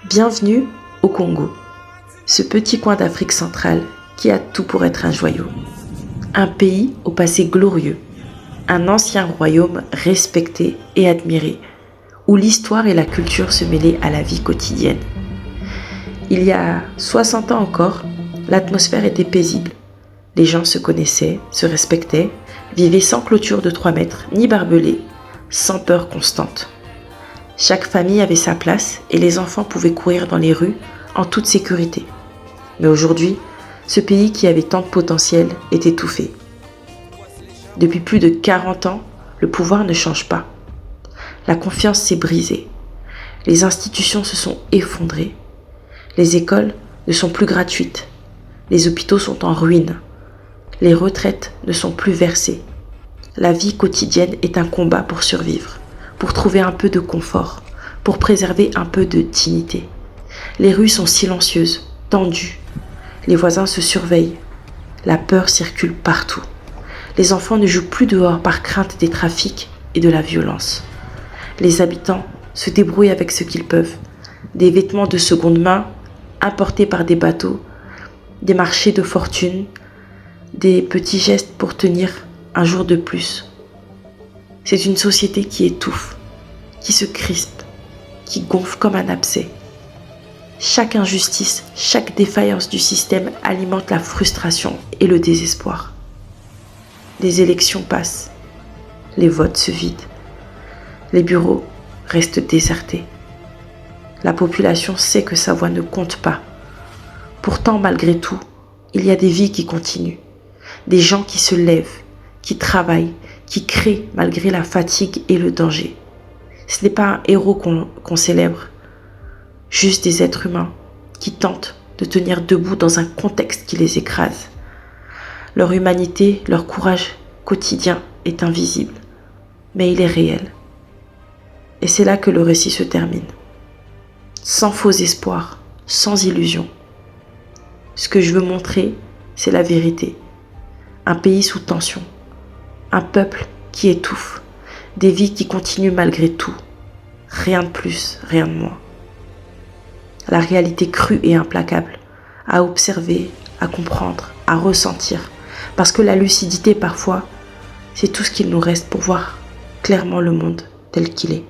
Bienvenue au Congo, ce petit coin d'Afrique centrale qui a tout pour être un joyau. Un pays au passé glorieux, un ancien royaume respecté et admiré, où l'histoire et la culture se mêlaient à la vie quotidienne. Il y a 60 ans encore, l'atmosphère était paisible. Les gens se connaissaient, se respectaient, vivaient sans clôture de 3 mètres, ni barbelés, sans peur constante. Chaque famille avait sa place et les enfants pouvaient courir dans les rues en toute sécurité. Mais aujourd'hui, ce pays qui avait tant de potentiel est étouffé. Depuis plus de 40 ans, le pouvoir ne change pas. La confiance s'est brisée. Les institutions se sont effondrées. Les écoles ne sont plus gratuites. Les hôpitaux sont en ruine. Les retraites ne sont plus versées. La vie quotidienne est un combat pour survivre, pour trouver un peu de confort, pour préserver un peu de dignité. Les rues sont silencieuses, tendues. Les voisins se surveillent. La peur circule partout. Les enfants ne jouent plus dehors par crainte des trafics et de la violence. Les habitants se débrouillent avec ce qu'ils peuvent. Des vêtements de seconde main, importés par des bateaux, des marchés de fortune, des petits gestes pour tenir un jour de plus. C'est une société qui étouffe, qui se crispe, qui gonfle comme un abcès. Chaque injustice, chaque défaillance du système alimente la frustration et le désespoir. Les élections passent, les votes se vident, les bureaux restent désertés. La population sait que sa voix ne compte pas. Pourtant, malgré tout, il y a des vies qui continuent, des gens qui se lèvent, qui travaillent, qui créent malgré la fatigue et le danger. Ce n'est pas un héros qu'on célèbre, juste des êtres humains qui tentent de tenir debout dans un contexte qui les écrase. Leur humanité, leur courage quotidien est invisible, mais il est réel. Et c'est là que le récit se termine. Sans faux espoir, sans illusion. Ce que je veux montrer, c'est la vérité. Un pays sous tension, un peuple qui étouffe, des vies qui continuent malgré tout. Rien de plus, rien de moins. La réalité crue et implacable, à observer, à comprendre, à ressentir. Parce que la lucidité, parfois, c'est tout ce qu'il nous reste pour voir clairement le monde tel qu'il est.